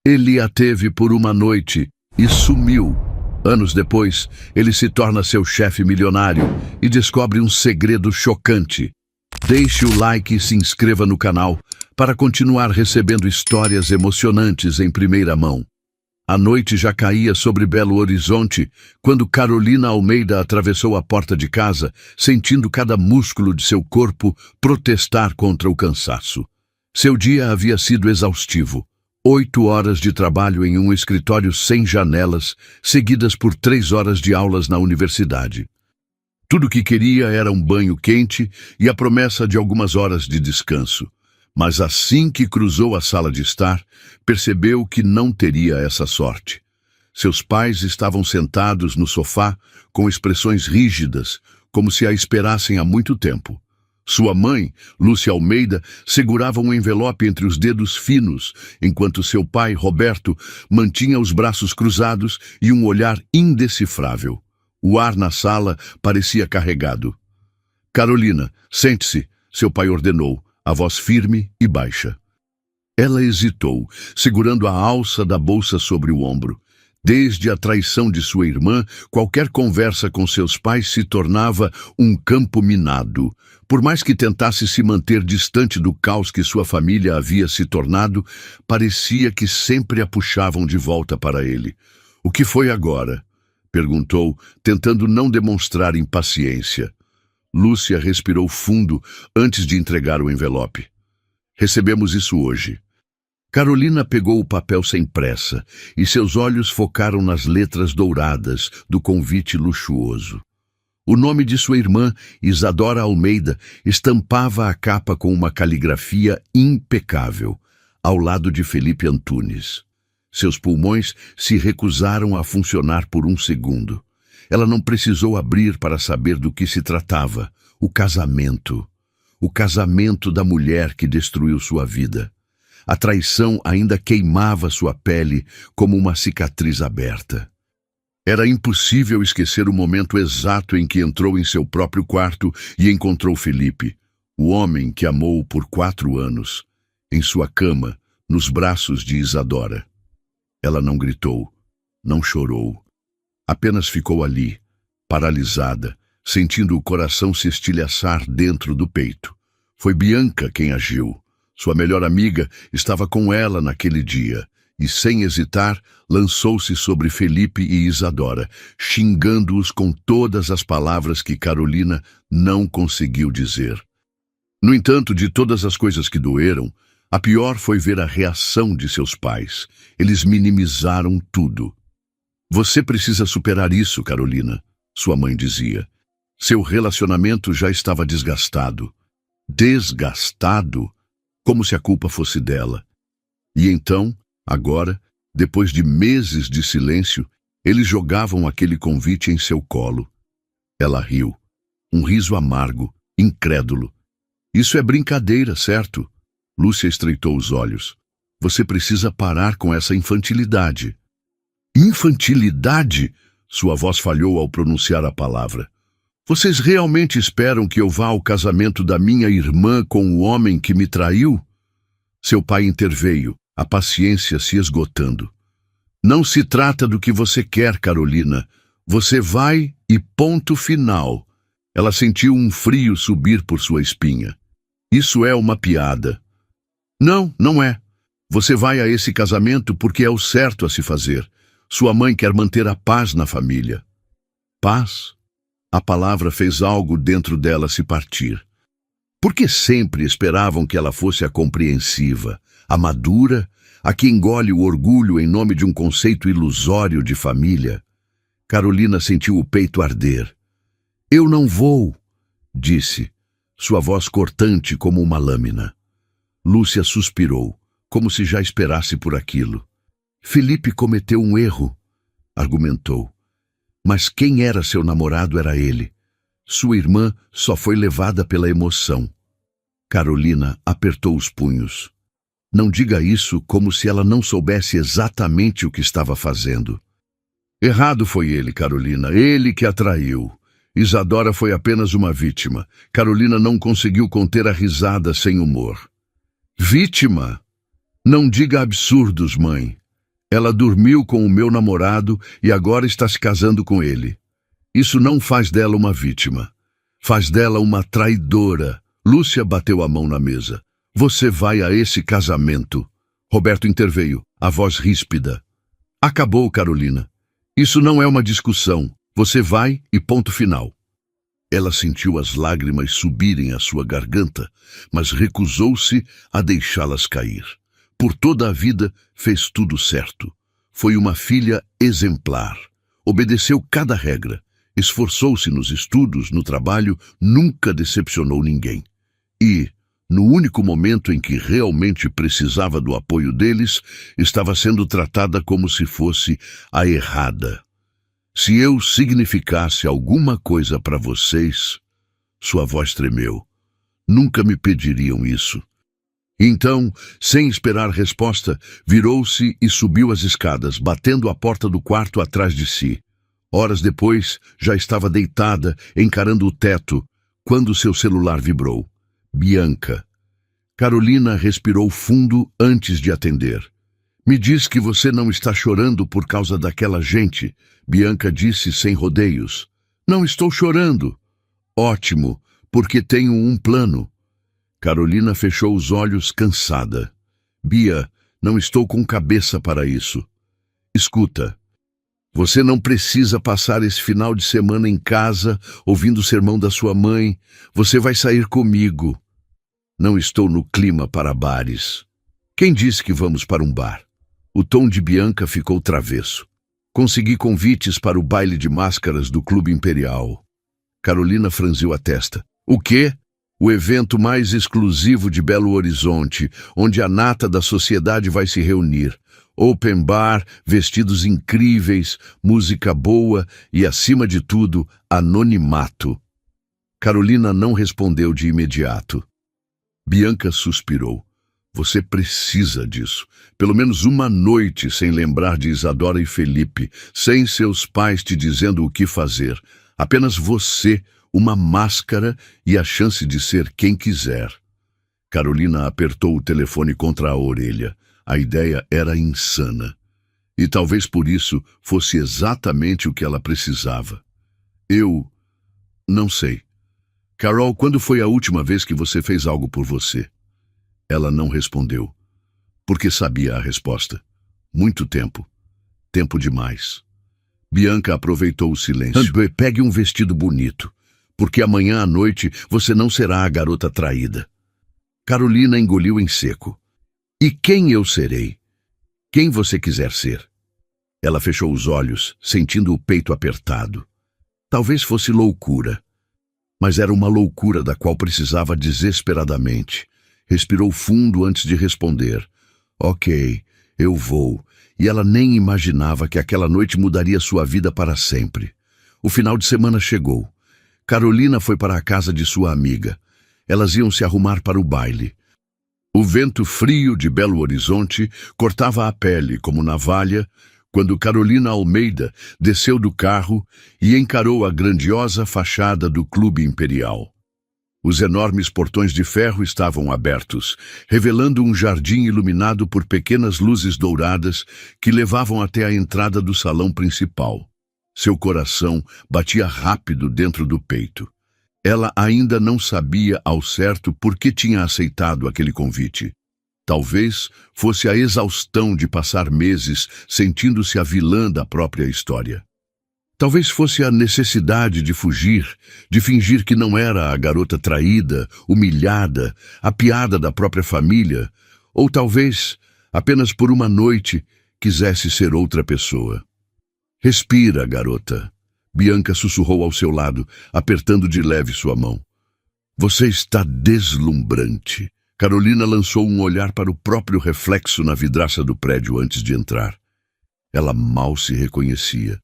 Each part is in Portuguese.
Ele a teve por uma noite e sumiu. Anos depois, ele se torna seu chefe milionário e descobre um segredo chocante. Deixe o like e se inscreva no canal para continuar recebendo histórias emocionantes em primeira mão. A noite já caía sobre Belo Horizonte quando Carolina Almeida atravessou a porta de casa, sentindo cada músculo de seu corpo protestar contra o cansaço. Seu dia havia sido exaustivo. 8 horas de trabalho em um escritório sem janelas, seguidas por 3 horas de aulas na universidade. Tudo o que queria era um banho quente e a promessa de algumas horas de descanso. Mas assim que cruzou a sala de estar, percebeu que não teria essa sorte. Seus pais estavam sentados no sofá, com expressões rígidas, como se a esperassem há muito tempo. Sua mãe, Lúcia Almeida, segurava um envelope entre os dedos finos, enquanto seu pai, Roberto, mantinha os braços cruzados e um olhar indecifrável. O ar na sala parecia carregado. "Carolina, sente-se", seu pai ordenou, a voz firme e baixa. Ela hesitou, segurando a alça da bolsa sobre o ombro. Desde a traição de sua irmã, qualquer conversa com seus pais se tornava um campo minado. Por mais que tentasse se manter distante do caos que sua família havia se tornado, parecia que sempre a puxavam de volta para ele. "O que foi agora?" perguntou, tentando não demonstrar impaciência. Lúcia respirou fundo antes de entregar o envelope. "Recebemos isso hoje." Carolina pegou o papel sem pressa e seus olhos focaram nas letras douradas do convite luxuoso. O nome de sua irmã, Isadora Almeida, estampava a capa com uma caligrafia impecável, ao lado de Felipe Antunes. Seus pulmões se recusaram a funcionar por um segundo. Ela não precisou abrir para saber do que se tratava. O casamento. O casamento da mulher que destruiu sua vida. A traição ainda queimava sua pele como uma cicatriz aberta. Era impossível esquecer o momento exato em que entrou em seu próprio quarto e encontrou Felipe, o homem que amou por 4 anos, em sua cama, nos braços de Isadora. Ela não gritou, não chorou. Apenas ficou ali, paralisada, sentindo o coração se estilhaçar dentro do peito. Foi Bianca quem agiu. Sua melhor amiga estava com ela naquele dia, e sem hesitar, lançou-se sobre Felipe e Isadora, xingando-os com todas as palavras que Carolina não conseguiu dizer. No entanto, de todas as coisas que doeram, a pior foi ver a reação de seus pais. Eles minimizaram tudo. "Você precisa superar isso, Carolina", sua mãe dizia. Seu relacionamento já estava desgastado. Desgastado? Como se a culpa fosse dela. E então, agora, depois de meses de silêncio, eles jogavam aquele convite em seu colo. Ela riu. Um riso amargo, incrédulo. "Isso é brincadeira, certo?" Lúcia estreitou os olhos. "Você precisa parar com essa infantilidade." "Infantilidade?" Sua voz falhou ao pronunciar a palavra. "Vocês realmente esperam que eu vá ao casamento da minha irmã com o homem que me traiu?" Seu pai interveio, a paciência se esgotando. "Não se trata do que você quer, Carolina. Você vai e ponto final." Ela sentiu um frio subir por sua espinha. "Isso é uma piada." "Não, não é. Você vai a esse casamento porque é o certo a se fazer. Sua mãe quer manter a paz na família." Paz? A palavra fez algo dentro dela se partir. Por que sempre esperavam que ela fosse a compreensiva, a madura, a que engole o orgulho em nome de um conceito ilusório de família? Carolina sentiu o peito arder. "Eu não vou", disse, sua voz cortante como uma lâmina. Lúcia suspirou, como se já esperasse por aquilo. "Felipe cometeu um erro", argumentou. "Mas quem era seu namorado era ele. Sua irmã só foi levada pela emoção." Carolina apertou os punhos. Não diga isso como se ela não soubesse exatamente o que estava fazendo. "Errado foi ele, Carolina, ele que a traiu. Isadora foi apenas uma vítima." Carolina não conseguiu conter a risada sem humor. "Vítima? Não diga absurdos, mãe." Ela dormiu com o meu namorado e agora está se casando com ele. Isso não faz dela uma vítima. Faz dela uma traidora. Lúcia bateu a mão na mesa. Você vai a esse casamento. Roberto interveio, a voz ríspida. Acabou, Carolina. Isso não é uma discussão. Você vai e ponto final. Ela sentiu as lágrimas subirem à sua garganta, mas recusou-se a deixá-las cair. Por toda a vida, fez tudo certo. Foi uma filha exemplar. Obedeceu cada regra. Esforçou-se nos estudos, no trabalho, nunca decepcionou ninguém. E, no único momento em que realmente precisava do apoio deles, estava sendo tratada como se fosse a errada. Se eu significasse alguma coisa para vocês, sua voz tremeu. Nunca me pediriam isso. Então, sem esperar resposta, virou-se e subiu as escadas, batendo a porta do quarto atrás de si. Horas depois, já estava deitada, encarando o teto, quando seu celular vibrou. Bianca. Carolina respirou fundo antes de atender. Me diz que você não está chorando por causa daquela gente, Bianca disse sem rodeios. Não estou chorando. Ótimo, porque tenho um plano. Carolina fechou os olhos cansada. Bia, não estou com cabeça para isso. Escuta, você não precisa passar esse final de semana em casa, ouvindo o sermão da sua mãe. Você vai sair comigo. Não estou no clima para bares. Quem disse que vamos para um bar? O tom de Bianca ficou travesso. Consegui convites para o baile de máscaras do Clube Imperial. Carolina franziu a testa. O quê? O evento mais exclusivo de Belo Horizonte, onde a nata da sociedade vai se reunir. Open bar, vestidos incríveis, música boa e, acima de tudo, anonimato. Carolina não respondeu de imediato. Bianca suspirou. Você precisa disso. Pelo menos uma noite sem lembrar de Isadora e Felipe, sem seus pais te dizendo o que fazer. Apenas você, uma máscara e a chance de ser quem quiser. Carolina apertou o telefone contra a orelha. A ideia era insana. E talvez por isso fosse exatamente o que ela precisava. Eu não sei. Carol, quando foi a última vez que você fez algo por você? Ela não respondeu, porque sabia a resposta. Muito tempo. Tempo demais. Bianca aproveitou o silêncio. André, pegue um vestido bonito, porque amanhã à noite você não será a garota traída. Carolina engoliu em seco. E quem eu serei? Quem você quiser ser? Ela fechou os olhos, sentindo o peito apertado. Talvez fosse loucura, mas era uma loucura da qual precisava desesperadamente. Respirou fundo antes de responder. Ok, eu vou. E ela nem imaginava que aquela noite mudaria sua vida para sempre. O final de semana chegou. Carolina foi para a casa de sua amiga. Elas iam se arrumar para o baile. O vento frio de Belo Horizonte cortava a pele como navalha quando Carolina Almeida desceu do carro e encarou a grandiosa fachada do Clube Imperial. Os enormes portões de ferro estavam abertos, revelando um jardim iluminado por pequenas luzes douradas que levavam até a entrada do salão principal. Seu coração batia rápido dentro do peito. Ela ainda não sabia ao certo por que tinha aceitado aquele convite. Talvez fosse a exaustão de passar meses sentindo-se a vilã da própria história. Talvez fosse a necessidade de fugir, de fingir que não era a garota traída, humilhada, a piada da própria família, ou talvez, apenas por uma noite, quisesse ser outra pessoa. Respira, garota. Bianca sussurrou ao seu lado, apertando de leve sua mão. Você está deslumbrante. Carolina lançou um olhar para o próprio reflexo na vidraça do prédio antes de entrar. Ela mal se reconhecia.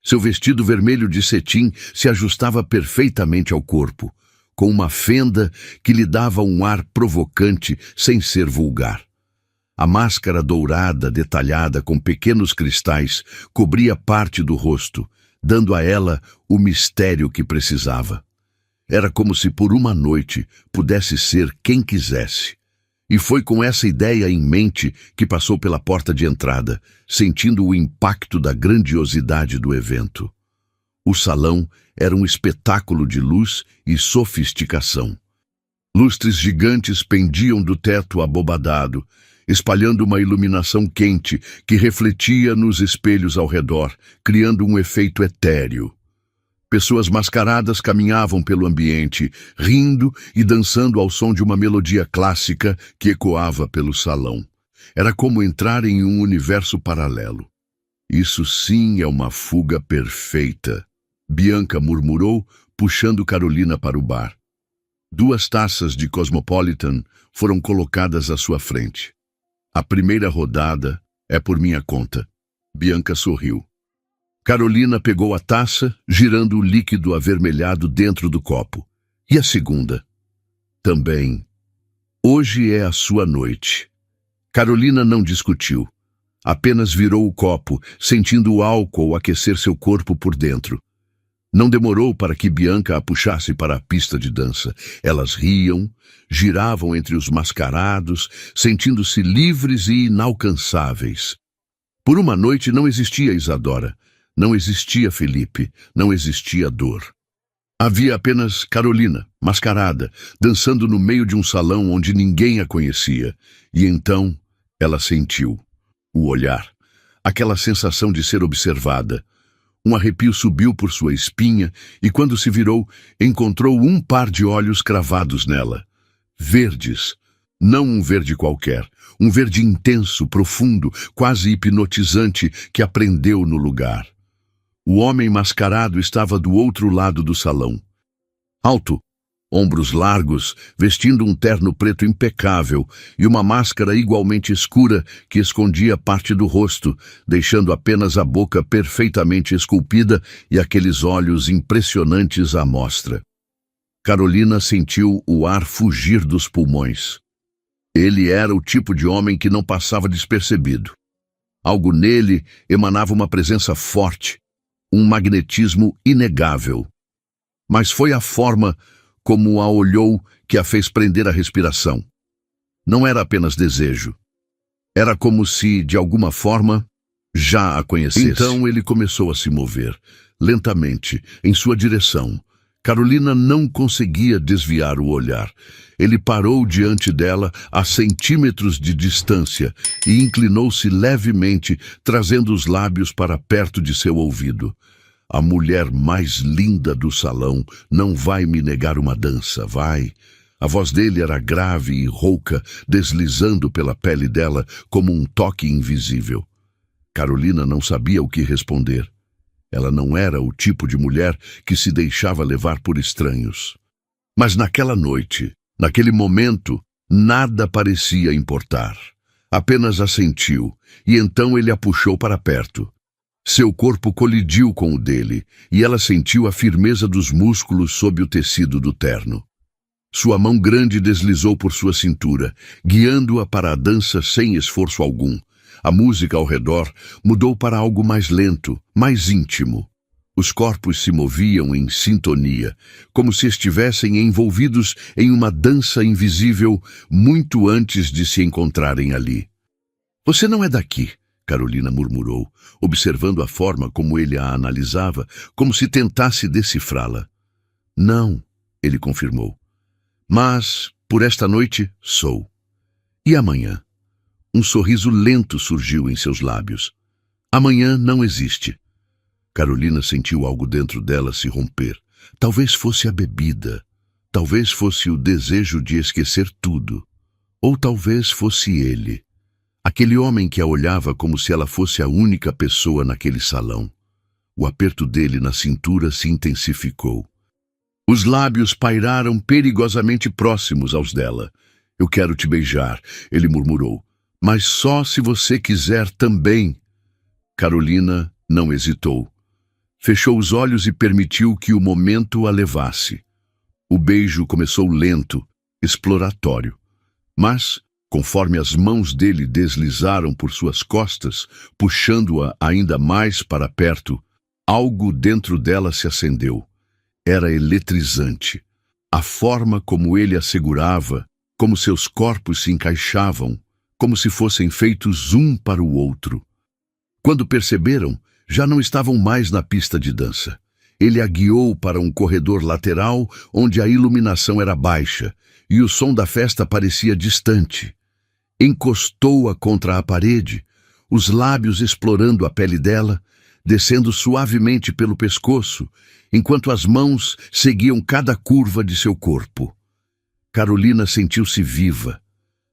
Seu vestido vermelho de cetim se ajustava perfeitamente ao corpo, com uma fenda que lhe dava um ar provocante sem ser vulgar. A máscara dourada, detalhada com pequenos cristais, cobria parte do rosto, dando a ela o mistério que precisava. Era como se por uma noite pudesse ser quem quisesse. E foi com essa ideia em mente que passou pela porta de entrada, sentindo o impacto da grandiosidade do evento. O salão era um espetáculo de luz e sofisticação. Lustres gigantes pendiam do teto abobadado, espalhando uma iluminação quente que refletia nos espelhos ao redor, criando um efeito etéreo. Pessoas mascaradas caminhavam pelo ambiente, rindo e dançando ao som de uma melodia clássica que ecoava pelo salão. Era como entrar em um universo paralelo. Isso sim é uma fuga perfeita, Bianca murmurou, puxando Carolina para o bar. 2 taças de Cosmopolitan foram colocadas à sua frente. A primeira rodada é por minha conta. Bianca sorriu. Carolina pegou a taça, girando o líquido avermelhado dentro do copo. E a segunda? Também. Hoje é a sua noite. Carolina não discutiu. Apenas virou o copo, sentindo o álcool aquecer seu corpo por dentro. Não demorou para que Bianca a puxasse para a pista de dança. Elas riam, giravam entre os mascarados, sentindo-se livres e inalcançáveis. Por uma noite não existia Isadora, não existia Felipe, não existia dor. Havia apenas Carolina, mascarada, dançando no meio de um salão onde ninguém a conhecia. E então ela sentiu o olhar, aquela sensação de ser observada. Um arrepio subiu por sua espinha e, quando se virou, encontrou um par de olhos cravados nela. Verdes. Não um verde qualquer. Um verde intenso, profundo, quase hipnotizante, que a prendeu no lugar. O homem mascarado estava do outro lado do salão. Alto, ombros largos, vestindo um terno preto impecável e uma máscara igualmente escura que escondia parte do rosto, deixando apenas a boca perfeitamente esculpida e aqueles olhos impressionantes à mostra. Carolina sentiu o ar fugir dos pulmões. Ele era o tipo de homem que não passava despercebido. Algo nele emanava uma presença forte, um magnetismo inegável. Mas foi a forma como a olhou que a fez prender a respiração. Não era apenas desejo. Era como se, de alguma forma, já a conhecesse. Então ele começou a se mover, lentamente, em sua direção. Carolina não conseguia desviar o olhar. Ele parou diante dela a centímetros de distância e inclinou-se levemente, trazendo os lábios para perto de seu ouvido. A mulher mais linda do salão não vai me negar uma dança, vai? A voz dele era grave e rouca, deslizando pela pele dela como um toque invisível. Carolina não sabia o que responder. Ela não era o tipo de mulher que se deixava levar por estranhos. Mas naquela noite, naquele momento, nada parecia importar. Apenas a sentiu, e então ele a puxou para perto. Seu corpo colidiu com o dele, e ela sentiu a firmeza dos músculos sob o tecido do terno. Sua mão grande deslizou por sua cintura, guiando-a para a dança sem esforço algum. A música ao redor mudou para algo mais lento, mais íntimo. Os corpos se moviam em sintonia, como se estivessem envolvidos em uma dança invisível muito antes de se encontrarem ali. "Você não é daqui", Carolina murmurou, observando a forma como ele a analisava, como se tentasse decifrá-la. "Não", ele confirmou. "Mas, por esta noite, sou. E amanhã?" Um sorriso lento surgiu em seus lábios. "Amanhã não existe." Carolina sentiu algo dentro dela se romper. Talvez fosse a bebida. Talvez fosse o desejo de esquecer tudo. Ou talvez fosse ele. Aquele homem que a olhava como se ela fosse a única pessoa naquele salão. O aperto dele na cintura se intensificou. Os lábios pairaram perigosamente próximos aos dela. "Eu quero te beijar", ele murmurou. "Mas só se você quiser também." Carolina não hesitou. Fechou os olhos e permitiu que o momento a levasse. O beijo começou lento, exploratório. Mas, conforme as mãos dele deslizaram por suas costas, puxando-a ainda mais para perto, algo dentro dela se acendeu. Era eletrizante. A forma como ele a segurava, como seus corpos se encaixavam, como se fossem feitos um para o outro. Quando perceberam, já não estavam mais na pista de dança. Ele a guiou para um corredor lateral onde a iluminação era baixa e o som da festa parecia distante. Encostou-a contra a parede, os lábios explorando a pele dela, descendo suavemente pelo pescoço, enquanto as mãos seguiam cada curva de seu corpo. Carolina sentiu-se viva.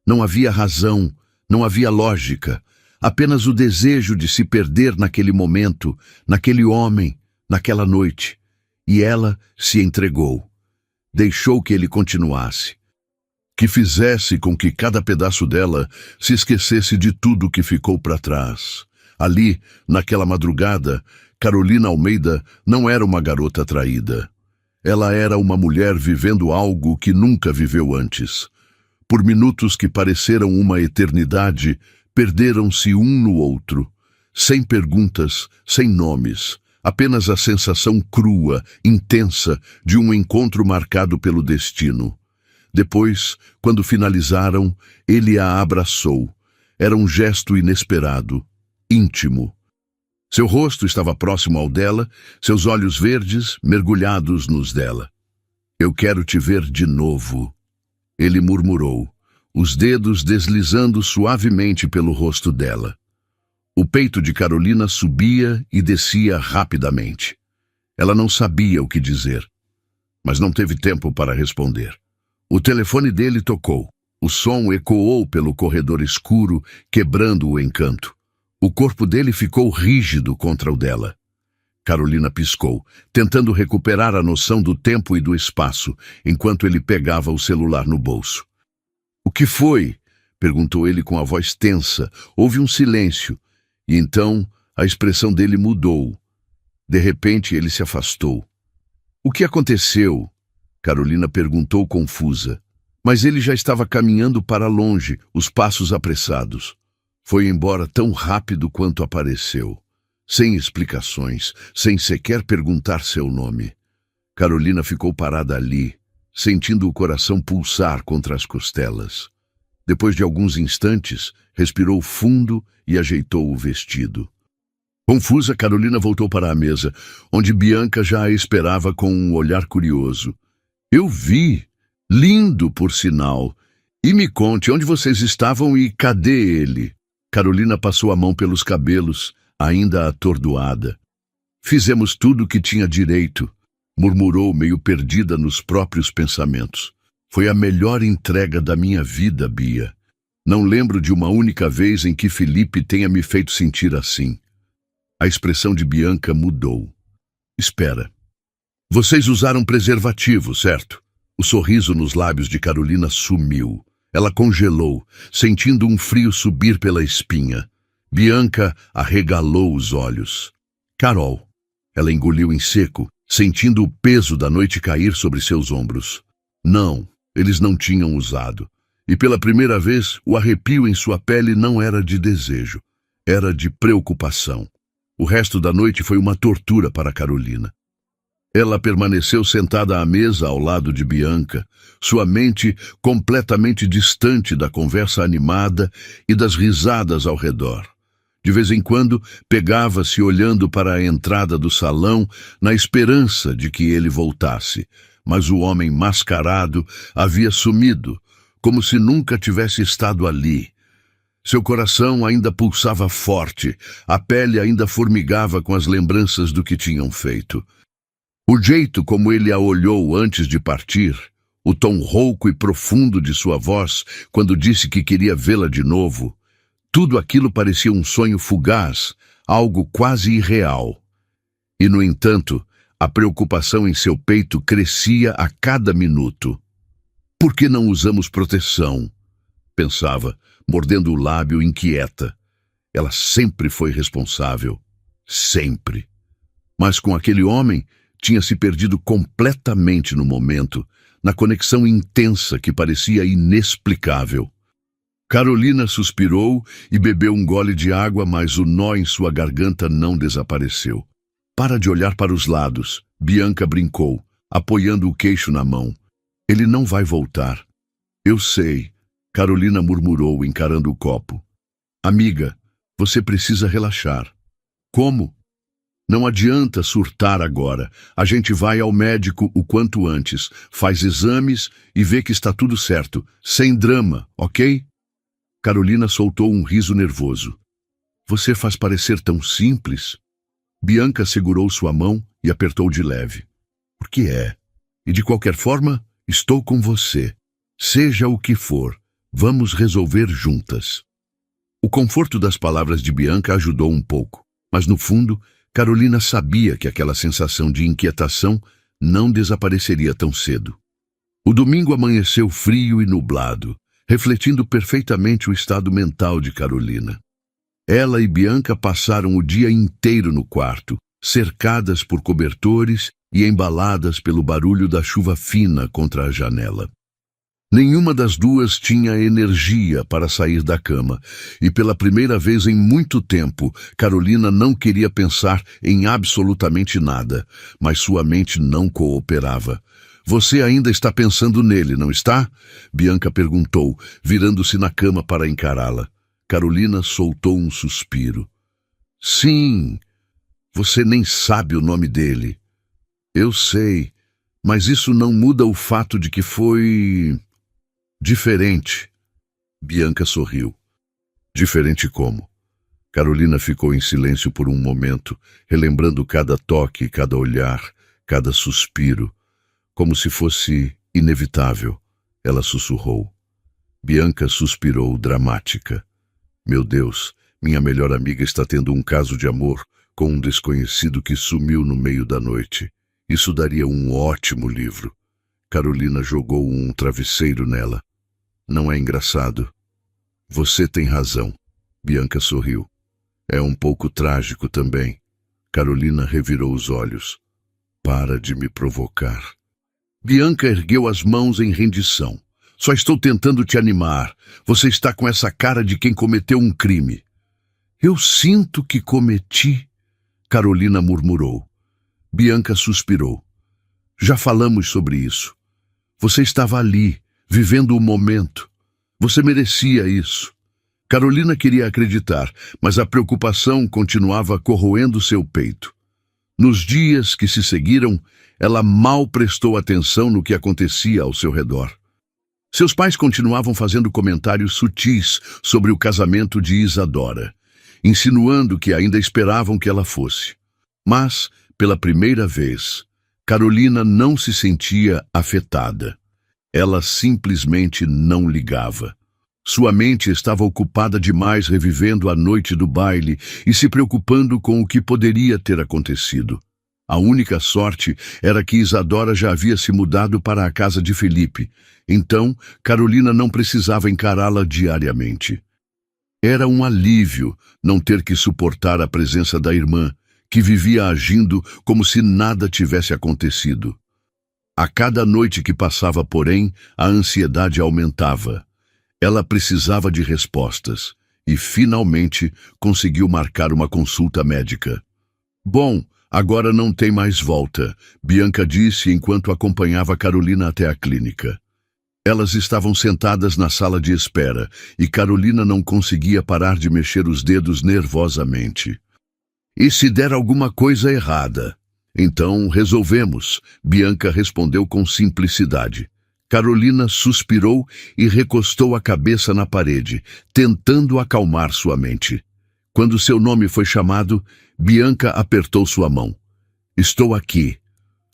Não havia razão, não havia lógica, apenas o desejo de se perder naquele momento, naquele homem, naquela noite. E ela se entregou. Deixou que ele continuasse. Que fizesse com que cada pedaço dela se esquecesse de tudo que ficou para trás. Ali, naquela madrugada, Carolina Almeida não era uma garota traída. Ela era uma mulher vivendo algo que nunca viveu antes. Por minutos que pareceram uma eternidade, perderam-se um no outro, sem perguntas, sem nomes, apenas a sensação crua, intensa, de um encontro marcado pelo destino. Depois, quando finalizaram, ele a abraçou. Era um gesto inesperado, íntimo. Seu rosto estava próximo ao dela, seus olhos verdes mergulhados nos dela. "Eu quero te ver de novo", ele murmurou, os dedos deslizando suavemente pelo rosto dela. O peito de Carolina subia e descia rapidamente. Ela não sabia o que dizer, mas não teve tempo para responder. O telefone dele tocou. O som ecoou pelo corredor escuro, quebrando o encanto. O corpo dele ficou rígido contra o dela. Carolina piscou, tentando recuperar a noção do tempo e do espaço, enquanto ele pegava o celular no bolso. "O que foi?" perguntou ele com a voz tensa. Houve um silêncio, e então a expressão dele mudou. De repente ele se afastou. "O que aconteceu?" Carolina perguntou confusa. Mas ele já estava caminhando para longe, os passos apressados. Foi embora tão rápido quanto apareceu, sem explicações, sem sequer perguntar seu nome. Carolina ficou parada ali, sentindo o coração pulsar contra as costelas. Depois de alguns instantes, respirou fundo e ajeitou o vestido. Confusa, Carolina voltou para a mesa, onde Bianca já a esperava com um olhar curioso. "Eu vi. Lindo, por sinal. E me conte onde vocês estavam e cadê ele?" Carolina passou a mão pelos cabelos, ainda atordoada. "Fizemos tudo o que tinha direito", murmurou, meio perdida nos próprios pensamentos. "Foi a melhor entrega da minha vida, Bia. Não lembro de uma única vez em que Felipe tenha me feito sentir assim." A expressão de Bianca mudou. "Espera. Vocês usaram preservativo, certo?" O sorriso nos lábios de Carolina sumiu. Ela congelou, sentindo um frio subir pela espinha. Bianca arregalou os olhos. "Carol." Ela engoliu em seco, sentindo o peso da noite cair sobre seus ombros. Não, eles não tinham usado. E pela primeira vez, o arrepio em sua pele não era de desejo. Era de preocupação. O resto da noite foi uma tortura para Carolina. Ela permaneceu sentada à mesa ao lado de Bianca, sua mente completamente distante da conversa animada e das risadas ao redor. De vez em quando, pegava-se olhando para a entrada do salão na esperança de que ele voltasse, mas o homem mascarado havia sumido, como se nunca tivesse estado ali. Seu coração ainda pulsava forte, a pele ainda formigava com as lembranças do que tinham feito. O jeito como ele a olhou antes de partir, o tom rouco e profundo de sua voz quando disse que queria vê-la de novo, tudo aquilo parecia um sonho fugaz, algo quase irreal. E, no entanto, a preocupação em seu peito crescia a cada minuto. "Por que não usamos proteção?" pensava, mordendo o lábio inquieta. Ela sempre foi responsável. Sempre. Mas com aquele homem, tinha se perdido completamente no momento, na conexão intensa que parecia inexplicável. Carolina suspirou e bebeu um gole de água, mas o nó em sua garganta não desapareceu. "Para de olhar para os lados", Bianca brincou, apoiando o queixo na mão. "Ele não vai voltar." Eu sei, Carolina murmurou, encarando o copo. Amiga, você precisa relaxar. Como? Não adianta surtar agora. A gente vai ao médico o quanto antes, faz exames e vê que está tudo certo. Sem drama, ok? Carolina soltou um riso nervoso. Você faz parecer tão simples. Bianca segurou sua mão e apertou de leve. Por que é? E de qualquer forma, estou com você. Seja o que for, vamos resolver juntas. O conforto das palavras de Bianca ajudou um pouco, mas no fundo, Carolina sabia que aquela sensação de inquietação não desapareceria tão cedo. O domingo amanheceu frio e nublado, refletindo perfeitamente o estado mental de Carolina. Ela e Bianca passaram o dia inteiro no quarto, cercadas por cobertores e embaladas pelo barulho da chuva fina contra a janela. Nenhuma das duas tinha energia para sair da cama, e pela primeira vez em muito tempo, Carolina não queria pensar em absolutamente nada, mas sua mente não cooperava. Você ainda está pensando nele, não está? Bianca perguntou, virando-se na cama para encará-la. Carolina soltou um suspiro. Sim, você nem sabe o nome dele. Eu sei, mas isso não muda o fato de que foi diferente. Bianca sorriu. Diferente como? Carolina ficou em silêncio por um momento, relembrando cada toque, cada olhar, cada suspiro, como se fosse inevitável. Ela sussurrou. Bianca suspirou, dramática. Meu Deus, minha melhor amiga está tendo um caso de amor com um desconhecido que sumiu no meio da noite. Isso daria um ótimo livro. Carolina jogou um travesseiro nela. Não é engraçado? Você tem razão. Bianca sorriu. É um pouco trágico também. Carolina revirou os olhos. Para de me provocar. Bianca ergueu as mãos em rendição. Só estou tentando te animar. Você está com essa cara de quem cometeu um crime. Eu sinto que cometi, Carolina murmurou. Bianca suspirou. Já falamos sobre isso. Você estava ali, vivendo o momento. Você merecia isso. Carolina queria acreditar, mas a preocupação continuava corroendo seu peito. Nos dias que se seguiram, ela mal prestou atenção no que acontecia ao seu redor. Seus pais continuavam fazendo comentários sutis sobre o casamento de Isadora, insinuando que ainda esperavam que ela fosse. Mas, pela primeira vez, Carolina não se sentia afetada. Ela simplesmente não ligava. Sua mente estava ocupada demais revivendo a noite do baile e se preocupando com o que poderia ter acontecido. A única sorte era que Isadora já havia se mudado para a casa de Felipe, então Carolina não precisava encará-la diariamente. Era um alívio não ter que suportar a presença da irmã, que vivia agindo como se nada tivesse acontecido. A cada noite que passava, porém, a ansiedade aumentava. Ela precisava de respostas e, finalmente, conseguiu marcar uma consulta médica. Bom, agora não tem mais volta, Bianca disse enquanto acompanhava Carolina até a clínica. Elas estavam sentadas na sala de espera e Carolina não conseguia parar de mexer os dedos nervosamente. E se der alguma coisa errada? Então resolvemos, Bianca respondeu com simplicidade. Carolina suspirou e recostou a cabeça na parede, tentando acalmar sua mente. Quando seu nome foi chamado, Bianca apertou sua mão. Estou aqui.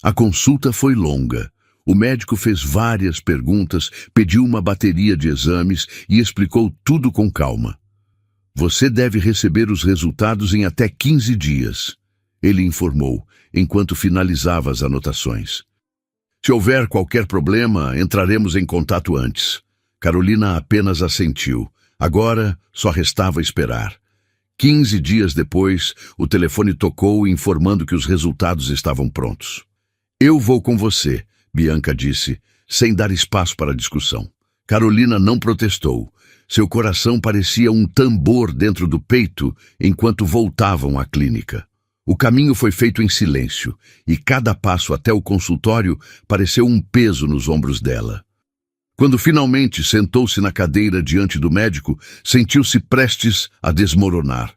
A consulta foi longa. O médico fez várias perguntas, pediu uma bateria de exames e explicou tudo com calma. Você deve receber os resultados em até 15 dias, ele informou, enquanto finalizava as anotações. Se houver qualquer problema, entraremos em contato antes. Carolina apenas assentiu. Agora só restava esperar. 15 dias depois, o telefone tocou informando que os resultados estavam prontos. Eu vou com você, Bianca disse, sem dar espaço para discussão. Carolina não protestou. Seu coração parecia um tambor dentro do peito enquanto voltavam à clínica. O caminho foi feito em silêncio, e cada passo até o consultório pareceu um peso nos ombros dela. Quando finalmente sentou-se na cadeira diante do médico, sentiu-se prestes a desmoronar.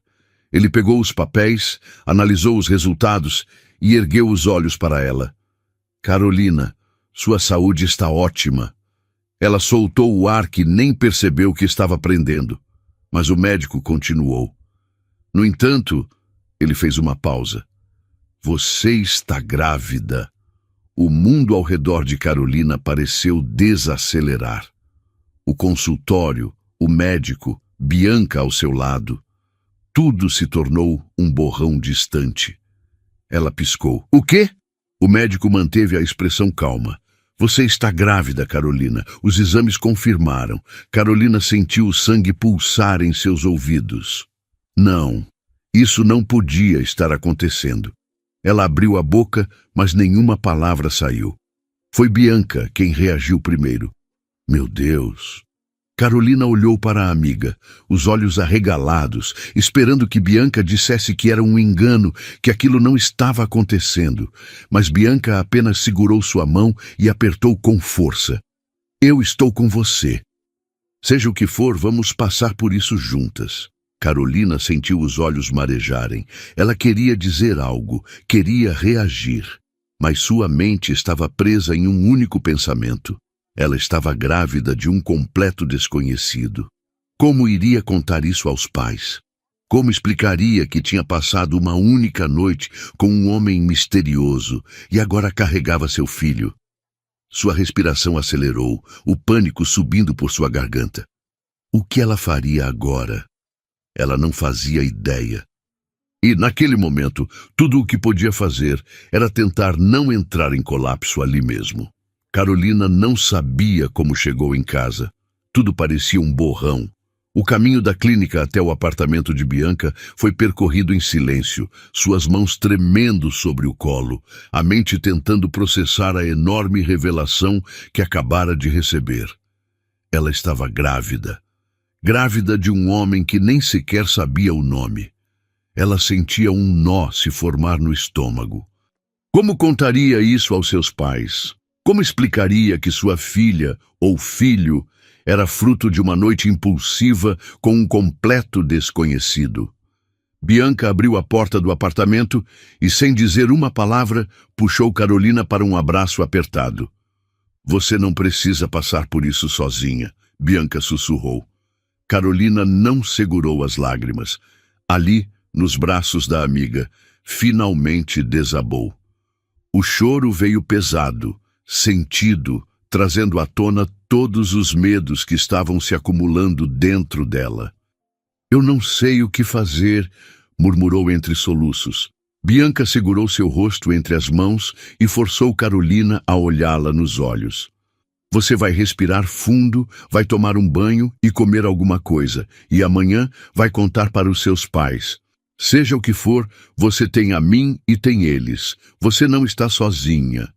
Ele pegou os papéis, analisou os resultados e ergueu os olhos para ela. Carolina, sua saúde está ótima. Ela soltou o ar que nem percebeu que estava prendendo, mas o médico continuou. No entanto, ele fez uma pausa. Você está grávida. O mundo ao redor de Carolina pareceu desacelerar. O consultório, o médico, Bianca ao seu lado. Tudo se tornou um borrão distante. Ela piscou. O quê? O médico manteve a expressão calma. Você está grávida, Carolina. Os exames confirmaram. Carolina sentiu o sangue pulsar em seus ouvidos. Não, isso não podia estar acontecendo. Ela abriu a boca, mas nenhuma palavra saiu. Foi Bianca quem reagiu primeiro. Meu Deus! Carolina olhou para a amiga, os olhos arregalados, esperando que Bianca dissesse que era um engano, que aquilo não estava acontecendo. Mas Bianca apenas segurou sua mão e apertou com força. Eu estou com você. Seja o que for, vamos passar por isso juntas. Carolina sentiu os olhos marejarem. Ela queria dizer algo, queria reagir. Mas sua mente estava presa em um único pensamento. Ela estava grávida de um completo desconhecido. Como iria contar isso aos pais? Como explicaria que tinha passado uma única noite com um homem misterioso e agora carregava seu filho? Sua respiração acelerou, o pânico subindo por sua garganta. O que ela faria agora? Ela não fazia ideia. E, naquele momento, tudo o que podia fazer era tentar não entrar em colapso ali mesmo. Carolina não sabia como chegou em casa. Tudo parecia um borrão. O caminho da clínica até o apartamento de Bianca foi percorrido em silêncio, suas mãos tremendo sobre o colo, a mente tentando processar a enorme revelação que acabara de receber. Ela estava grávida. Grávida de um homem que nem sequer sabia o nome. Ela sentia um nó se formar no estômago. Como contaria isso aos seus pais? Como explicaria que sua filha ou filho era fruto de uma noite impulsiva com um completo desconhecido? Bianca abriu a porta do apartamento e, sem dizer uma palavra, puxou Carolina para um abraço apertado. Você não precisa passar por isso sozinha, Bianca sussurrou. Carolina não segurou as lágrimas. Ali, nos braços da amiga, finalmente desabou. O choro veio pesado, sentido, trazendo à tona todos os medos que estavam se acumulando dentro dela. Eu não sei o que fazer, murmurou entre soluços. Bianca segurou seu rosto entre as mãos e forçou Carolina a olhá-la nos olhos. Você vai respirar fundo, vai tomar um banho e comer alguma coisa, e amanhã vai contar para os seus pais. Seja o que for, você tem a mim e tem eles. Você não está sozinha.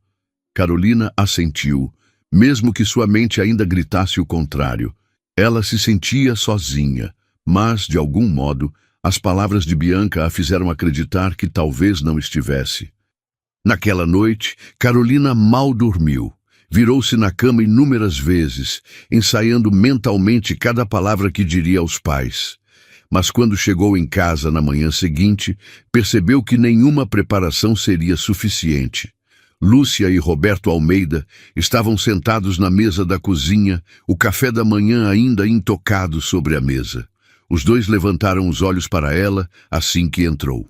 Carolina assentiu, mesmo que sua mente ainda gritasse o contrário. Ela se sentia sozinha, mas, de algum modo, as palavras de Bianca a fizeram acreditar que talvez não estivesse. Naquela noite, Carolina mal dormiu. Virou-se na cama inúmeras vezes, ensaiando mentalmente cada palavra que diria aos pais. Mas quando chegou em casa na manhã seguinte, percebeu que nenhuma preparação seria suficiente. Lúcia e Roberto Almeida estavam sentados na mesa da cozinha, o café da manhã ainda intocado sobre a mesa. Os dois levantaram os olhos para ela assim que entrou.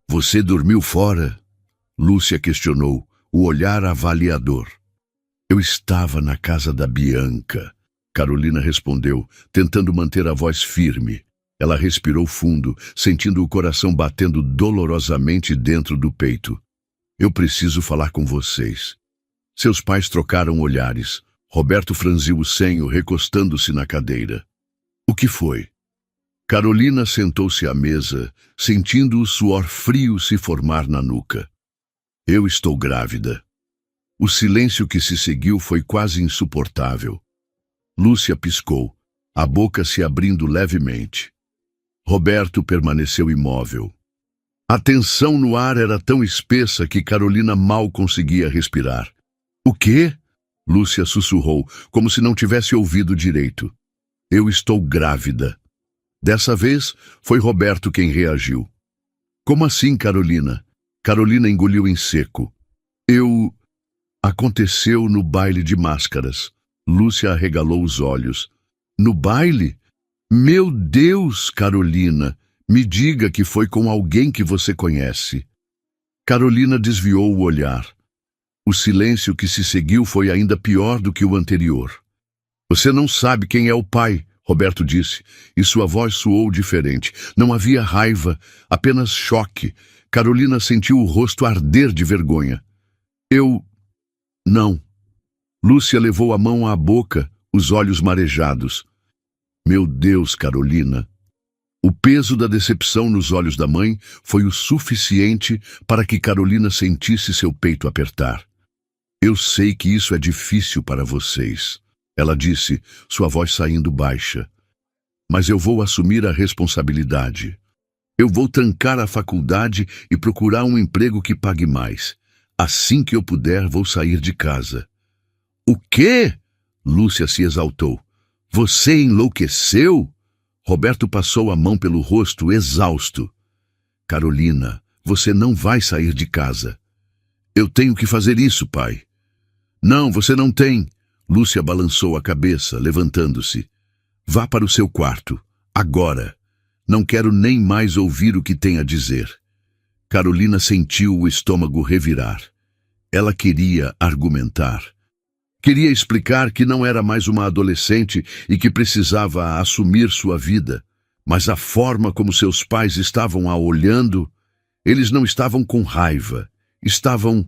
Você dormiu fora? Lúcia questionou, o olhar avaliador. Eu estava na casa da Bianca, Carolina respondeu, tentando manter a voz firme. Ela respirou fundo, sentindo o coração batendo dolorosamente dentro do peito. Eu preciso falar com vocês. Seus pais trocaram olhares. Roberto franziu o senho, recostando-se na cadeira. O que foi? Carolina sentou-se à mesa, sentindo o suor frio se formar na nuca. Eu estou grávida. O silêncio que se seguiu foi quase insuportável. Lúcia piscou, a boca se abrindo levemente. Roberto permaneceu imóvel. A tensão no ar era tão espessa que Carolina mal conseguia respirar. O quê? Lúcia sussurrou, como se não tivesse ouvido direito. Eu estou grávida. Dessa vez, foi Roberto quem reagiu. Como assim, Carolina? Carolina engoliu em seco. Aconteceu no baile de máscaras. Lúcia arregalou os olhos. No baile? Meu Deus, Carolina! Me diga que foi com alguém que você conhece. Carolina desviou o olhar. O silêncio que se seguiu foi ainda pior do que o anterior. Você não sabe quem é o pai, Roberto disse, e sua voz soou diferente. Não havia raiva, apenas choque. Carolina sentiu o rosto arder de vergonha. Não. Lúcia levou a mão à boca, os olhos marejados. Meu Deus, Carolina. O peso da decepção nos olhos da mãe foi o suficiente para que Carolina sentisse seu peito apertar. Eu sei que isso é difícil para vocês, ela disse, sua voz saindo baixa. Mas eu vou assumir a responsabilidade. Eu vou trancar a faculdade e procurar um emprego que pague mais. Assim que eu puder, vou sair de casa. O quê? Lúcia se exaltou. Você enlouqueceu? Roberto passou a mão pelo rosto, exausto. Carolina, você não vai sair de casa. Eu tenho que fazer isso, pai. Não, você não tem. Lúcia balançou a cabeça, levantando-se. Vá para o seu quarto, agora. Não quero nem mais ouvir o que tem a dizer. Carolina sentiu o estômago revirar. Ela queria argumentar. Queria explicar que não era mais uma adolescente e que precisava assumir sua vida. Mas a forma como seus pais estavam a olhando, eles não estavam com raiva, estavam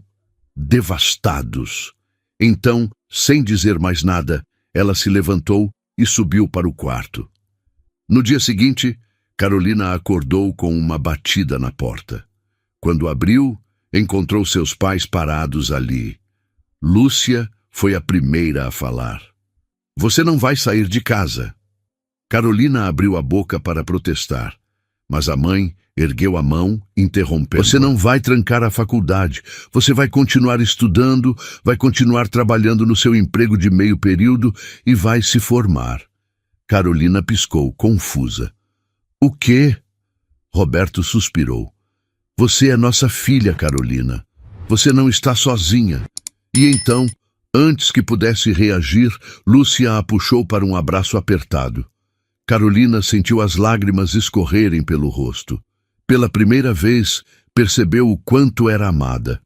devastados. Então, sem dizer mais nada, ela se levantou e subiu para o quarto. No dia seguinte, Carolina acordou com uma batida na porta. Quando abriu, encontrou seus pais parados ali. Lúcia foi a primeira a falar. Você não vai sair de casa. Carolina abriu a boca para protestar, mas a mãe ergueu a mão, interrompendo. Você não vai trancar a faculdade. Você vai continuar estudando, vai continuar trabalhando no seu emprego de meio período e vai se formar. Carolina piscou, confusa. O quê? Roberto suspirou. Você é nossa filha, Carolina. Você não está sozinha. E então, antes que pudesse reagir, Lúcia a puxou para um abraço apertado. Carolina sentiu as lágrimas escorrerem pelo rosto. Pela primeira vez, percebeu o quanto era amada.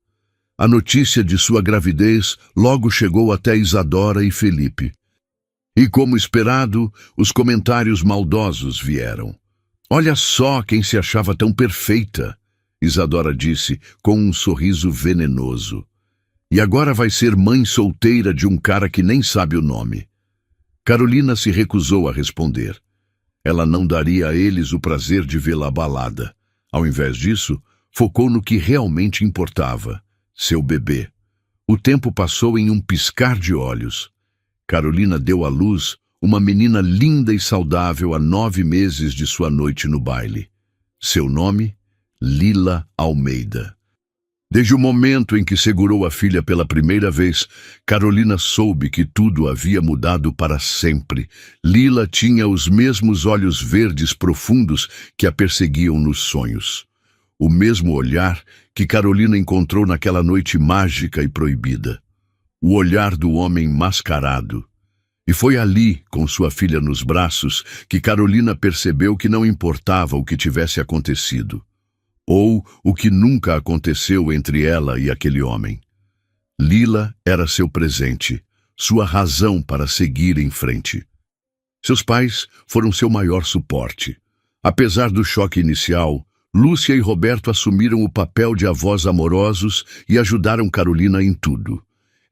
A notícia de sua gravidez logo chegou até Isadora e Felipe. E, como esperado, os comentários maldosos vieram. Olha só quem se achava tão perfeita, Isadora disse, com um sorriso venenoso. E agora vai ser mãe solteira de um cara que nem sabe o nome. Carolina se recusou a responder. Ela não daria a eles o prazer de vê-la abalada. Ao invés disso, focou no que realmente importava, seu bebê. O tempo passou em um piscar de olhos. Carolina deu à luz uma menina linda e saudável a 9 meses de sua noite no baile. Seu nome? Lila Almeida. Desde o momento em que segurou a filha pela primeira vez, Carolina soube que tudo havia mudado para sempre. Lila tinha os mesmos olhos verdes profundos que a perseguiam nos sonhos. O mesmo olhar que Carolina encontrou naquela noite mágica e proibida. O olhar do homem mascarado. E foi ali, com sua filha nos braços, que Carolina percebeu que não importava o que tivesse acontecido. Ou o que nunca aconteceu entre ela e aquele homem. Lila era seu presente, sua razão para seguir em frente. Seus pais foram seu maior suporte. Apesar do choque inicial, Lúcia e Roberto assumiram o papel de avós amorosos e ajudaram Carolina em tudo.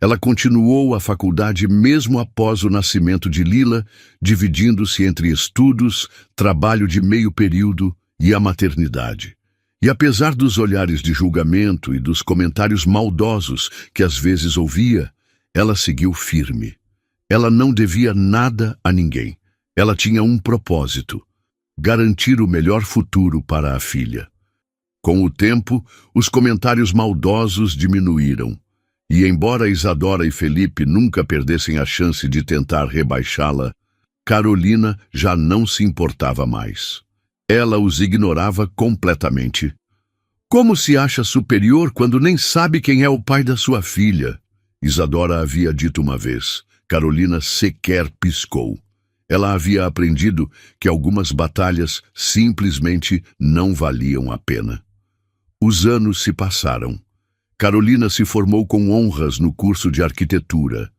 Ela continuou a faculdade mesmo após o nascimento de Lila, dividindo-se entre estudos, trabalho de meio período e a maternidade. E apesar dos olhares de julgamento e dos comentários maldosos que às vezes ouvia, ela seguiu firme. Ela não devia nada a ninguém. Ela tinha um propósito: garantir o melhor futuro para a filha. Com o tempo, os comentários maldosos diminuíram, E embora Isadora e Felipe nunca perdessem a chance de tentar rebaixá-la, Carolina já não se importava mais. Ela os ignorava completamente. Como se acha superior quando nem sabe quem é o pai da sua filha? Isadora havia dito uma vez. Carolina sequer piscou. Ela havia aprendido que algumas batalhas simplesmente não valiam a pena. Os anos se passaram. Carolina se formou com honras no curso de arquitetura.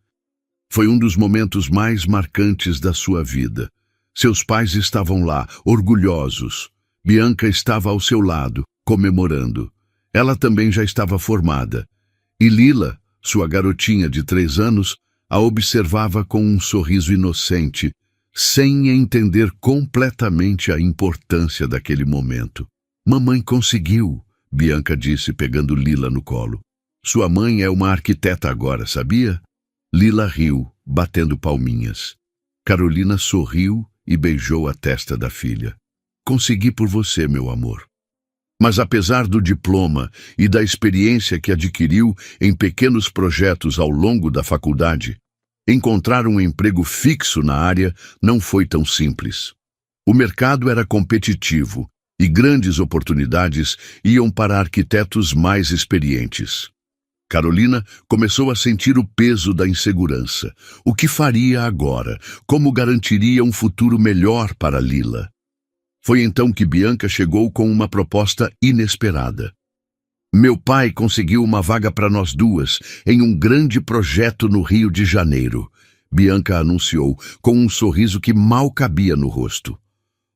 Foi um dos momentos mais marcantes da sua vida. Seus pais estavam lá, orgulhosos. Bianca estava ao seu lado, comemorando. Ela também já estava formada. E Lila, sua garotinha de 3 anos, a observava com um sorriso inocente, sem entender completamente a importância daquele momento. "Mamãe conseguiu", Bianca disse, pegando Lila no colo. "Sua mãe é uma arquiteta agora, sabia?" Lila riu, batendo palminhas. Carolina sorriu e beijou a testa da filha. "Consegui por você, meu amor." Mas apesar do diploma e da experiência que adquiriu em pequenos projetos ao longo da faculdade, encontrar um emprego fixo na área não foi tão simples. O mercado era competitivo e grandes oportunidades iam para arquitetos mais experientes. Carolina começou a sentir o peso da insegurança. O que faria agora? Como garantiria um futuro melhor para Lila? Foi então que Bianca chegou com uma proposta inesperada. "Meu pai conseguiu uma vaga para nós duas em um grande projeto no Rio de Janeiro", Bianca anunciou, com um sorriso que mal cabia no rosto.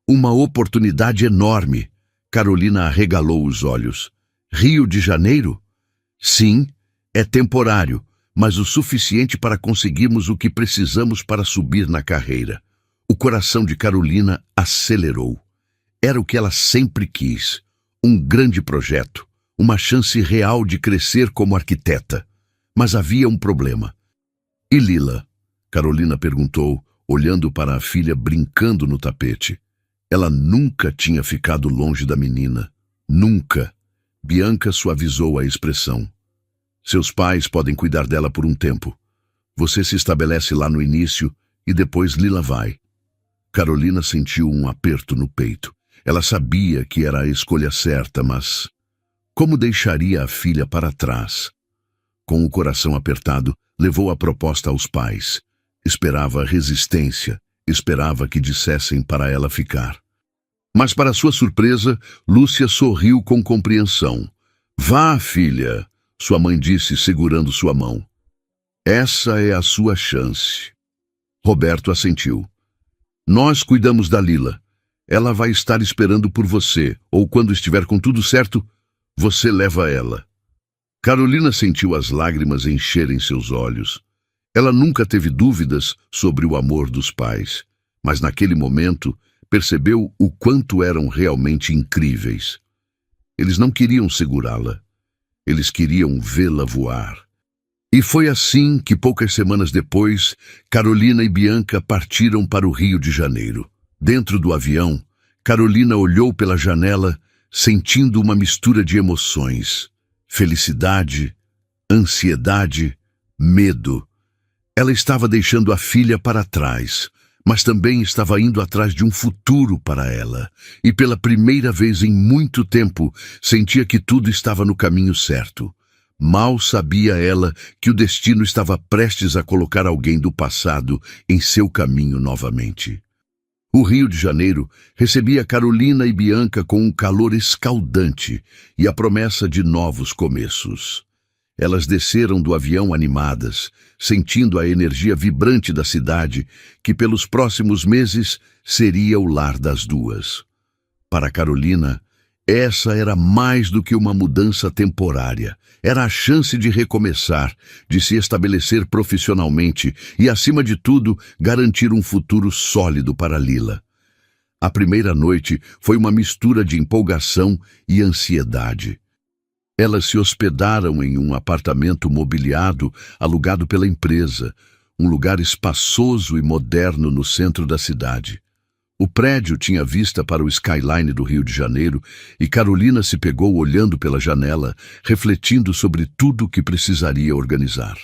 "Uma oportunidade enorme." Carolina arregalou os olhos. "Rio de Janeiro?" "Sim, é temporário, mas o suficiente para conseguirmos o que precisamos para subir na carreira." O coração de Carolina acelerou. Era o que ela sempre quis. Um grande projeto, uma chance real de crescer como arquiteta. Mas havia um problema. "E Lila?" Carolina perguntou, olhando para a filha brincando no tapete. Ela nunca tinha ficado longe da menina. Nunca. Bianca suavizou a expressão. "Seus pais podem cuidar dela por um tempo. Você se estabelece lá no início e depois Lila vai." Carolina sentiu um aperto no peito. Ela sabia que era a escolha certa, mas como deixaria a filha para trás? Com o coração apertado, levou a proposta aos pais. Esperava resistência, esperava que dissessem para ela ficar. Mas, para sua surpresa, Lúcia sorriu com compreensão. "Vá, filha", sua mãe disse, segurando sua mão. "Essa é a sua chance." Roberto assentiu. "Nós cuidamos da Lila. Ela vai estar esperando por você, ou quando estiver com tudo certo, você leva ela." Carolina sentiu as lágrimas encherem seus olhos. Ela nunca teve dúvidas sobre o amor dos pais, mas naquele momento percebeu o quanto eram realmente incríveis. Eles não queriam segurá-la, eles queriam vê-la voar. E foi assim que, poucas semanas depois, Carolina e Bianca partiram para o Rio de Janeiro. Dentro do avião, Carolina olhou pela janela, sentindo uma mistura de emoções: felicidade, ansiedade, medo. Ela estava deixando a filha para trás, mas também estava indo atrás de um futuro para ela. E pela primeira vez em muito tempo, sentia que tudo estava no caminho certo. Mal sabia ela que o destino estava prestes a colocar alguém do passado em seu caminho novamente. O Rio de Janeiro recebia Carolina e Bianca com um calor escaldante e a promessa de novos começos. Elas desceram do avião animadas, sentindo a energia vibrante da cidade, que pelos próximos meses seria o lar das duas. Para Carolina, essa era mais do que uma mudança temporária. Era a chance de recomeçar, de se estabelecer profissionalmente e, acima de tudo, garantir um futuro sólido para Lila. A primeira noite foi uma mistura de empolgação e ansiedade. Elas se hospedaram em um apartamento mobiliado alugado pela empresa, um lugar espaçoso e moderno no centro da cidade. O prédio tinha vista para o skyline do Rio de Janeiro e Carolina se pegou olhando pela janela, refletindo sobre tudo o que precisaria organizar.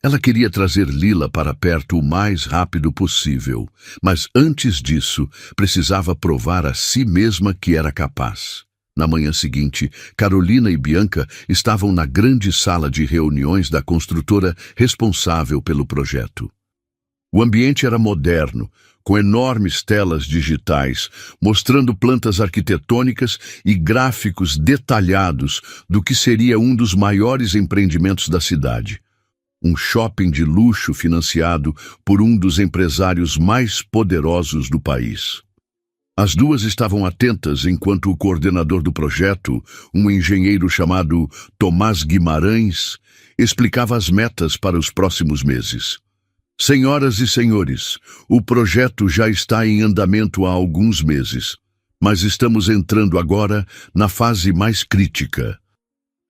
Ela queria trazer Lila para perto o mais rápido possível, mas antes disso, precisava provar a si mesma que era capaz. Na manhã seguinte, Carolina e Bianca estavam na grande sala de reuniões da construtora responsável pelo projeto. O ambiente era moderno, com enormes telas digitais, mostrando plantas arquitetônicas e gráficos detalhados do que seria um dos maiores empreendimentos da cidade. Um shopping de luxo financiado por um dos empresários mais poderosos do país. As duas estavam atentas enquanto o coordenador do projeto, um engenheiro chamado Tomás Guimarães, explicava as metas para os próximos meses. Senhoras e senhores, o projeto já está em andamento há alguns meses, mas estamos entrando agora na fase mais crítica.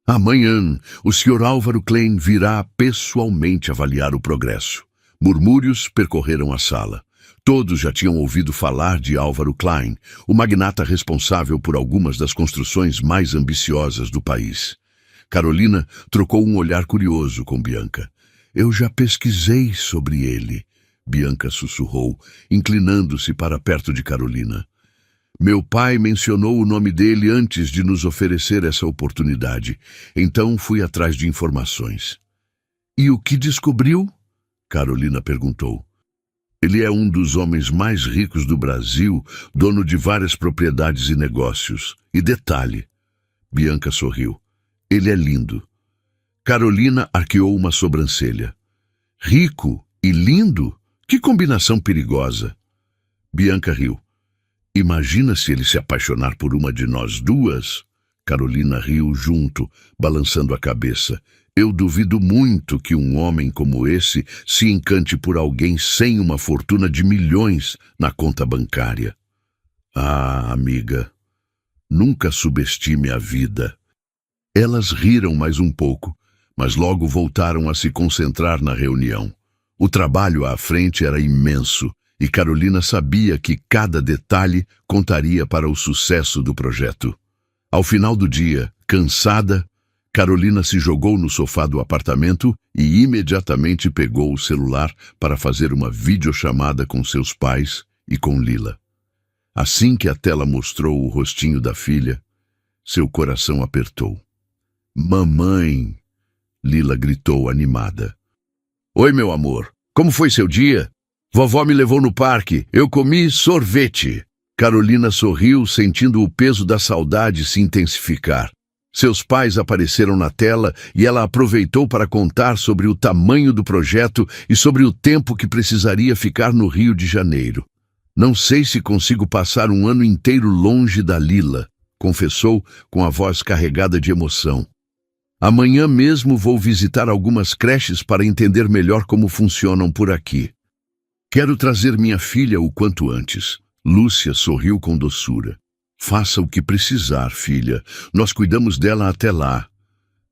Amanhã, o Sr. Álvaro Klein virá pessoalmente avaliar o progresso. Murmúrios percorreram a sala. Todos já tinham ouvido falar de Álvaro Klein, o magnata responsável por algumas das construções mais ambiciosas do país. Carolina trocou um olhar curioso com Bianca. Eu já pesquisei sobre ele, Bianca sussurrou, inclinando-se para perto de Carolina. Meu pai mencionou o nome dele antes de nos oferecer essa oportunidade, então fui atrás de informações. E o que descobriu? Carolina perguntou. Ele é um dos homens mais ricos do Brasil, dono de várias propriedades e negócios. E detalhe, Bianca sorriu, ele é lindo. Carolina arqueou uma sobrancelha. Rico e lindo? Que combinação perigosa. Bianca riu. Imagina se ele se apaixonar por uma de nós duas? Carolina riu junto, balançando a cabeça. Eu duvido muito que um homem como esse se encante por alguém sem uma fortuna de milhões na conta bancária. Ah, amiga, nunca subestime a vida. Elas riram mais um pouco, mas logo voltaram a se concentrar na reunião. O trabalho à frente era imenso. E Carolina sabia que cada detalhe contaria para o sucesso do projeto. Ao final do dia, cansada, Carolina se jogou no sofá do apartamento e imediatamente pegou o celular para fazer uma videochamada com seus pais e com Lila. Assim que a tela mostrou o rostinho da filha, seu coração apertou. Mamãe! Lila gritou animada. Oi, meu amor, como foi seu dia? Vovó me levou no parque, eu comi sorvete. Carolina sorriu, sentindo o peso da saudade se intensificar. Seus pais apareceram na tela e ela aproveitou para contar sobre o tamanho do projeto e sobre o tempo que precisaria ficar no Rio de Janeiro. Não sei se consigo passar um ano inteiro longe da Lila, confessou com a voz carregada de emoção. Amanhã mesmo vou visitar algumas creches para entender melhor como funcionam por aqui. Quero trazer minha filha o quanto antes. Lúcia sorriu com doçura. Faça o que precisar, filha. Nós cuidamos dela até lá.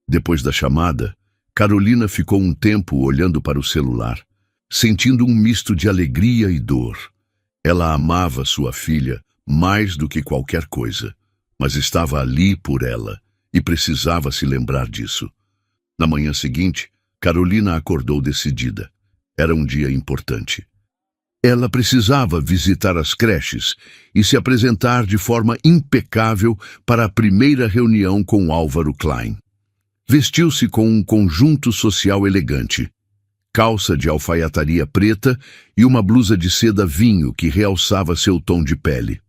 Depois da chamada, Carolina ficou um tempo olhando para o celular, sentindo um misto de alegria e dor. Ela amava sua filha mais do que qualquer coisa, mas estava ali por ela e precisava se lembrar disso. Na manhã seguinte, Carolina acordou decidida. Era um dia importante. Ela precisava visitar as creches e se apresentar de forma impecável para a primeira reunião com Álvaro Klein. Vestiu-se com um conjunto social elegante, calça de alfaiataria preta e uma blusa de seda vinho que realçava seu tom de pele.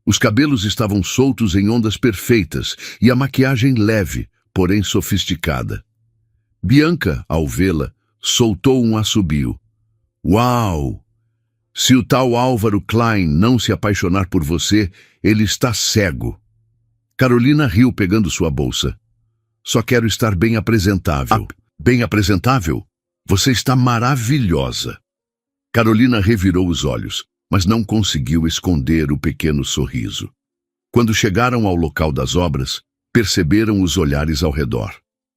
Os cabelos estavam soltos em ondas perfeitas e a maquiagem leve, porém sofisticada. Bianca, ao vê-la, soltou um assobio. Uau! Se o tal Álvaro Klein não se apaixonar por você, ele está cego. Carolina riu pegando sua bolsa. Só quero estar bem apresentável. Bem apresentável? Você está maravilhosa. Carolina revirou os olhos, mas não conseguiu esconder o pequeno sorriso. Quando chegaram ao local das obras, perceberam os olhares ao redor.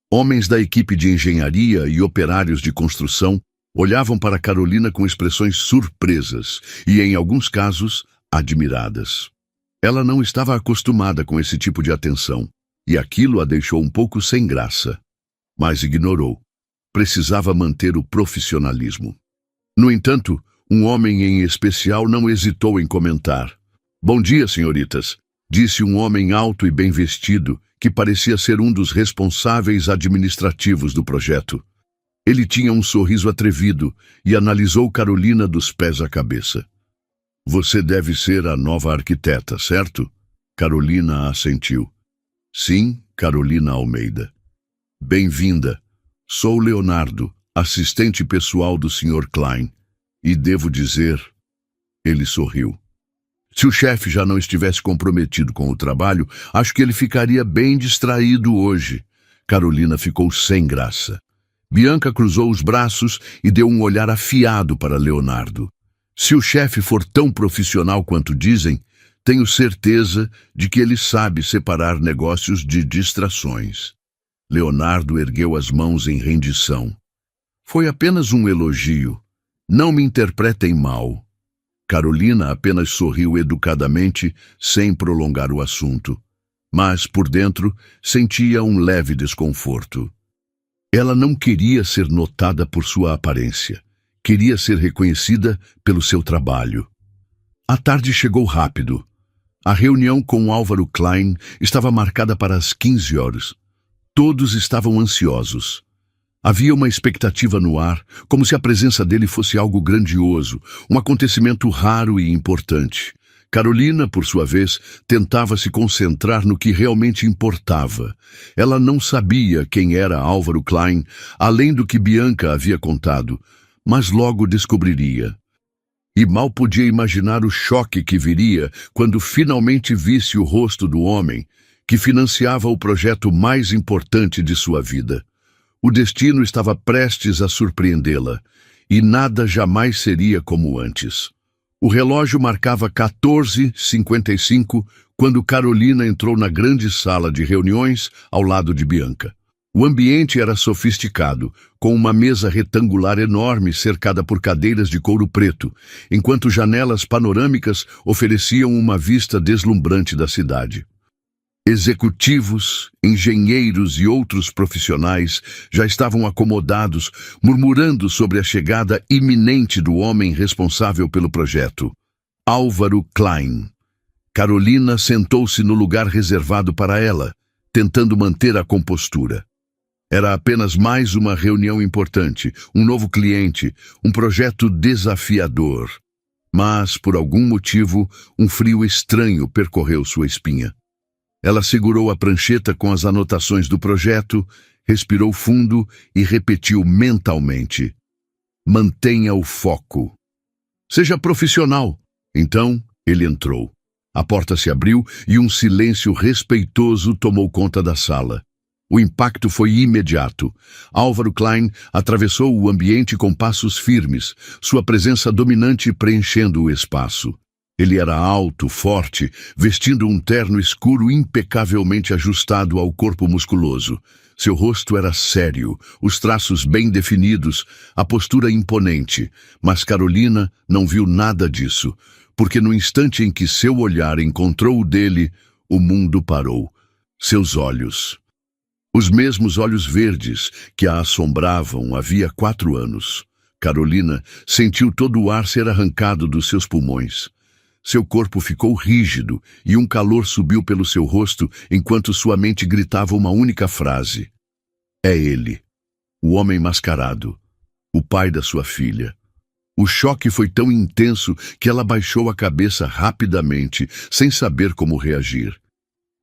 Homens da equipe de engenharia e operários de construção olhavam para Carolina com expressões surpresas e, em alguns casos, admiradas. Ela não estava acostumada com esse tipo de atenção, e aquilo a deixou um pouco sem graça. Mas ignorou. Precisava manter o profissionalismo. No entanto, um homem em especial não hesitou em comentar. "Bom dia, senhoritas", disse um homem alto e bem vestido, que parecia ser um dos responsáveis administrativos do projeto. Ele tinha um sorriso atrevido e analisou Carolina dos pés à cabeça. "Você deve ser a nova arquiteta, certo?" Carolina assentiu. "Sim, Carolina Almeida." "Bem-vinda. Sou Leonardo, assistente pessoal do Sr. Klein. E devo dizer..." Ele sorriu. "Se o chefe já não estivesse comprometido com o trabalho, acho que ele ficaria bem distraído hoje." Carolina ficou sem graça. Bianca cruzou os braços e deu um olhar afiado para Leonardo. "Se o chefe for tão profissional quanto dizem, tenho certeza de que ele sabe separar negócios de distrações." Leonardo ergueu as mãos em rendição. "Foi apenas um elogio. Não me interpretem mal." Carolina apenas sorriu educadamente, sem prolongar o assunto. Mas, por dentro, sentia um leve desconforto. Ela não queria ser notada por sua aparência. Queria ser reconhecida pelo seu trabalho. A tarde chegou rápido. A reunião com Álvaro Klein estava marcada para as 15 horas. Todos estavam ansiosos. Havia uma expectativa no ar, como se a presença dele fosse algo grandioso, um acontecimento raro e importante. Carolina, por sua vez, tentava se concentrar no que realmente importava. Ela não sabia quem era Álvaro Klein, além do que Bianca havia contado, mas logo descobriria. E mal podia imaginar o choque que viria quando finalmente visse o rosto do homem que financiava o projeto mais importante de sua vida. O destino estava prestes a surpreendê-la, e nada jamais seria como antes. O relógio marcava 14h55 quando Carolina entrou na grande sala de reuniões ao lado de Bianca. O ambiente era sofisticado, com uma mesa retangular enorme cercada por cadeiras de couro preto, enquanto janelas panorâmicas ofereciam uma vista deslumbrante da cidade. Executivos, engenheiros e outros profissionais já estavam acomodados, murmurando sobre a chegada iminente do homem responsável pelo projeto, Álvaro Klein. Carolina sentou-se no lugar reservado para ela, tentando manter a compostura. Era apenas mais uma reunião importante, um novo cliente, um projeto desafiador. Mas, por algum motivo, um frio estranho percorreu sua espinha. Ela segurou a prancheta com as anotações do projeto, respirou fundo e repetiu mentalmente: "Mantenha o foco. Seja profissional." Então, ele entrou. A porta se abriu e um silêncio respeitoso tomou conta da sala. O impacto foi imediato. Álvaro Klein atravessou o ambiente com passos firmes, sua presença dominante preenchendo o espaço. Ele era alto, forte, vestindo um terno escuro impecavelmente ajustado ao corpo musculoso. Seu rosto era sério, os traços bem definidos, a postura imponente. Mas Carolina não viu nada disso, porque no instante em que seu olhar encontrou o dele, o mundo parou. Seus olhos. Os mesmos olhos verdes que a assombravam havia 4 anos. Carolina sentiu todo o ar ser arrancado dos seus pulmões. Seu corpo ficou rígido e um calor subiu pelo seu rosto enquanto sua mente gritava uma única frase. É ele, o homem mascarado, o pai da sua filha. O choque foi tão intenso que ela baixou a cabeça rapidamente, sem saber como reagir.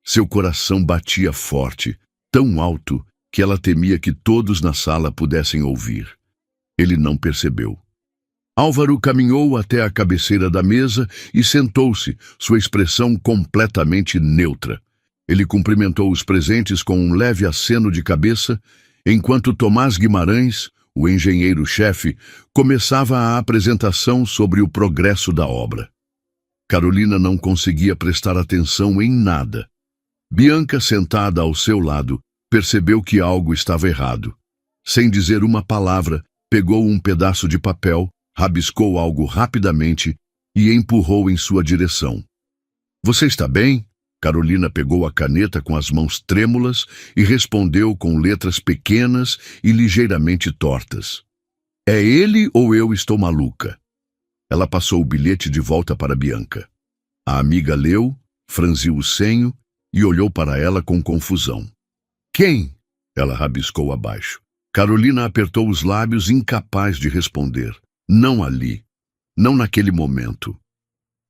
Seu coração batia forte, tão alto que ela temia que todos na sala pudessem ouvir. Ele não percebeu. Álvaro caminhou até a cabeceira da mesa e sentou-se, sua expressão completamente neutra. Ele cumprimentou os presentes com um leve aceno de cabeça, enquanto Tomás Guimarães, o engenheiro-chefe, começava a apresentação sobre o progresso da obra. Carolina não conseguia prestar atenção em nada. Bianca, sentada ao seu lado, percebeu que algo estava errado. Sem dizer uma palavra, pegou um pedaço de papel, rabiscou algo rapidamente e empurrou em sua direção. Você está bem? Carolina pegou a caneta com as mãos trêmulas e respondeu com letras pequenas e ligeiramente tortas. É ele ou eu estou maluca? Ela passou o bilhete de volta para Bianca. A amiga leu, franziu o senho e olhou para ela com confusão. Quem? Ela rabiscou abaixo. Carolina apertou os lábios, incapaz de responder. Não ali. Não naquele momento.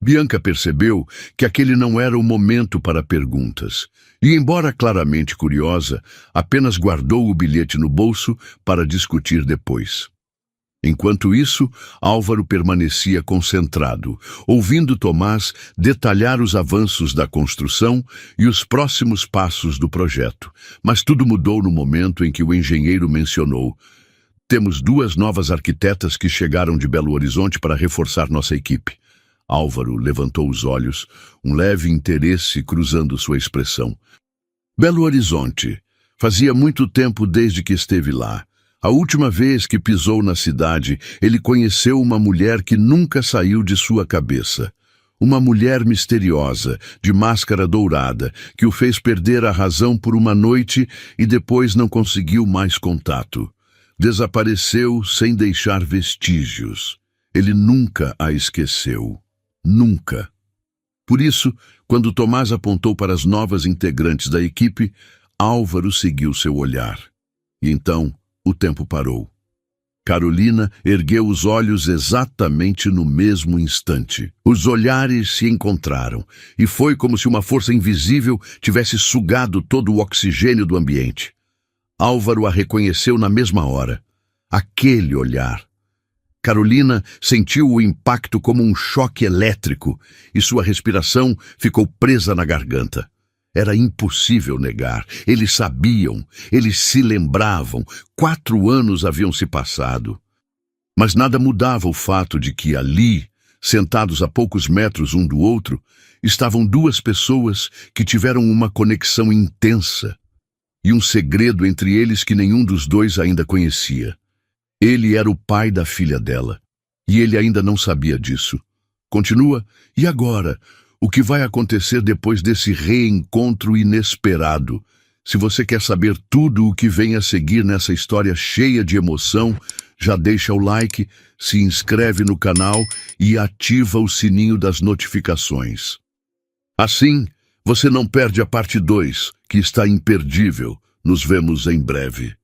Bianca percebeu que aquele não era o momento para perguntas, e, embora claramente curiosa, apenas guardou o bilhete no bolso para discutir depois. Enquanto isso, Álvaro permanecia concentrado, ouvindo Tomás detalhar os avanços da construção e os próximos passos do projeto. Mas tudo mudou no momento em que o engenheiro mencionou: temos 2 novas arquitetas que chegaram de Belo Horizonte para reforçar nossa equipe. Álvaro levantou os olhos, um leve interesse cruzando sua expressão. Belo Horizonte. Fazia muito tempo desde que esteve lá. A última vez que pisou na cidade, ele conheceu uma mulher que nunca saiu de sua cabeça. Uma mulher misteriosa, de máscara dourada, que o fez perder a razão por uma noite e depois não conseguiu mais contato. Desapareceu sem deixar vestígios. Ele nunca a esqueceu. Nunca. Por isso, quando Tomás apontou para as novas integrantes da equipe, Álvaro seguiu seu olhar. E então, o tempo parou. Carolina ergueu os olhos exatamente no mesmo instante. Os olhares se encontraram, e foi como se uma força invisível tivesse sugado todo o oxigênio do ambiente. Álvaro a reconheceu na mesma hora. Aquele olhar. Carolina sentiu o impacto como um choque elétrico e sua respiração ficou presa na garganta. Era impossível negar. Eles sabiam, eles se lembravam. 4 anos haviam se passado. Mas nada mudava o fato de que ali, sentados a poucos metros um do outro, estavam 2 pessoas que tiveram uma conexão intensa e um segredo entre eles que nenhum dos 2 ainda conhecia. Ele era o pai da filha dela, e ele ainda não sabia disso. Continua, e agora? O que vai acontecer depois desse reencontro inesperado? Se você quer saber tudo o que vem a seguir nessa história cheia de emoção, já deixa o like, se inscreve no canal e ativa o sininho das notificações. Assim, você não perde a parte 2, que está imperdível. Nos vemos em breve.